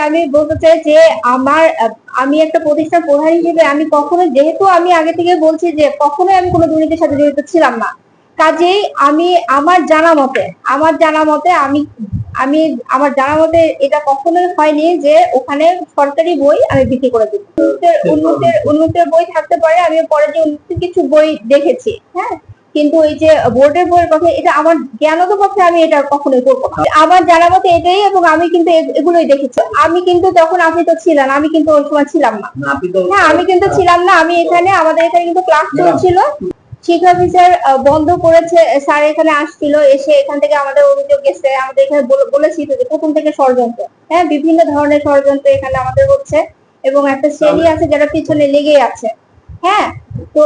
আমি বলতে চাই যে আমি একটা প্রতিষ্ঠান প্রধান হিসেবে আমি কখনো, যেহেতু আমি আগে থেকে বলছি যে কখনোই আমি কোনো দুর্নীতির সাথে জড়িত ছিলাম না, কাজেই আমি আমার জানা মতে আমি আমার জানা মতে এটা কখনোই হয়নি যে ওখানে সরকারি বই আমি বিক্রি করে দিই। উন্নতের বই থাকতে পারে, আমি পরে যে উন্নতির কিছু বই দেখেছি, হ্যাঁ, কিন্তু ওই যে বোর্ডের বইয়ের কথা, এটা আমার জ্ঞানত পক্ষে আমি এটা কখনোই করবো না। আমার জানা মতে এটাই, এবং আমি কিন্তু এগুলোই দেখেছি। আমি কিন্তু তখন, আপনি তো ছিলেন, আমি কিন্তু ওই সময় ছিলাম না। হ্যাঁ, আমি কিন্তু ছিলাম না। আমাদের এখানে কিন্তু ক্লাস চলছিল, শিক্ষা অফিসার বন্ধ করেছে, স্যার এখানে আসছিল, এসে এখান থেকে আমাদের অভিযোগ গেছে, আমাদের এখানে বলেছি যে প্রথম থেকে ষড়যন্ত্র, হ্যাঁ, বিভিন্ন ধরনের ষড়যন্ত্র এখানে আমাদের হচ্ছে, এবং একটা শ্রেণী আছে যারা পিছনে লেগে আছে। হ্যাঁ, তো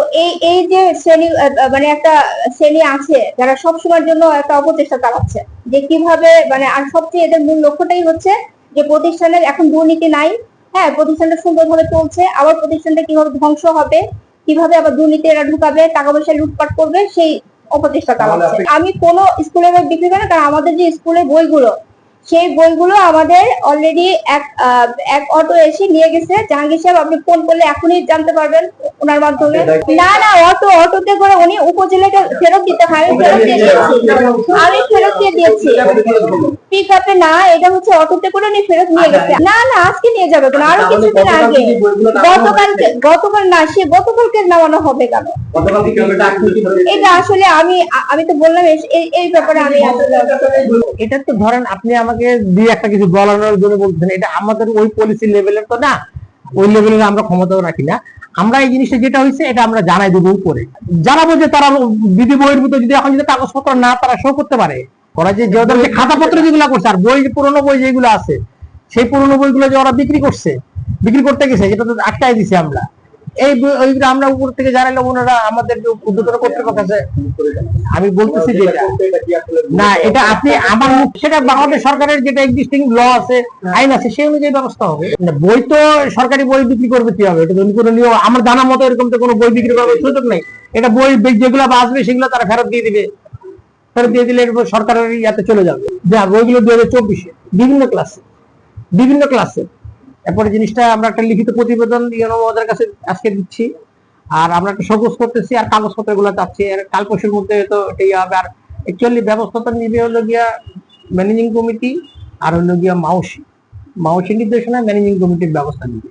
এই যে শ্রেণী, মানে একটা শ্রেণী আছে যারা সবসময়ের জন্য একটা অপচেষ্টা চালাচ্ছে যে কিভাবে, মানে, আর সবচেয়ে এদের মূল লক্ষ্যটাই হচ্ছে যে প্রতিষ্ঠানের এখন দুর্নীতি নাই, হ্যাঁ, প্রতিষ্ঠানটা সুন্দরভাবে চলছে, আবার প্রতিষ্ঠানটা কিভাবে ধ্বংস হবে, কিভাবে আবার দুর্নীতি এরা ঢুকাবে, টাকা পয়সা লুটপাট করবে, সেই অপচেষ্টা চালাচ্ছে। আমি কোনো স্কুলে বিক্রি করি না, কারণ আমাদের যে স্কুলের বইগুলো, সেই বইগুলো আমাদের অলরেডি এক অটো এসে নিয়ে গেছে। জাহাঙ্গীর সাহেব, আপনি ফোন করলে এখনই জানতে পারবেন ওনার মাধ্যমে। না, অটোতে করে উনি উপজেলাকে ফেরত দিতে হয়, আমি ফেরত দিয়ে দিয়েছি। পিক আপে না, এটা হচ্ছে অটোতে করে উনি ফেরত নিয়ে গেছে। না, আজকে নিয়ে যাবে কেন, আরো কিছুদিন আগে, গতকাল না, সে গতকালকে নামানো হবে কেন? এটা আসলে আমি তো বললাম এই ব্যাপারে আমি এটা তো ধরেন আপনি আমাকে দিয়ে একটা কিছু বলানোর জন্য বলছেন, এটা আমাদের ওই পলিসি লেভেলের তো না, ওই লেভেলের আমরা ক্ষমতাও রাখি না। আমরা এই জিনিসটা যেটা হয়েছে এটা আমরা জানাই দেবো উপরে, জানাবো যে তারা বিধি বহির্ভূত যদি এখন যদি কাগজপত্র না তারা শো করতে পারে, ওরা যে খাতাপত্র যেগুলো করছে আর বই, পুরোনো বই যেগুলো আছে, সেই পুরোনো বইগুলো যে ওরা বিক্রি করতে গেছে, যেটা তো আটকাই দিছি আমরা। ওইগুলো আমরা উপর থেকে জানালে ওনারা আমাদের উদ্যোতন কর্তৃপক্ষ আছে, আমি বলতেছি যে না, এটা আপনি আমার মুখ, সেটা বাংলাদেশ সরকারের যেটা এক্সিস্টিং ল আছে, আইন আছে, সেই অনুযায়ী ব্যবস্থা হবে। বই তো সরকারি বই বিক্রি করবে কি হবে, এটা কোনো নিয়ম আমার জানা মতো এরকম তো কোনো বই বিক্রি করার সুযোগ নেই। এটা বই যেগুলো আসবে সেগুলো তারা ফেরত দিয়ে দিবে, ফেরত দিয়ে দিলে এরপর সরকারের ইয়াতে চলে যাবে। যা বইগুলো 2024 বিভিন্ন ক্লাসে এরপরে জিনিসটা আমরা একটা লিখিত প্রতিবেদন ওদের কাছে আজকে দিচ্ছি, আর আমরা একটা সবুজ করতেছি, আর কাগজপত্র গুলো চাচ্ছি, আর কাল পরশুর মধ্যে তো এটাই হবে। আর অ্যাকচুয়ালি ব্যবস্থাটা নিবে হলো গিয়া ম্যানেজিং কমিটি, আর হলো গিয়া মাউসি নির্দেশনা ম্যানেজিং কমিটির ব্যবস্থা নিবে।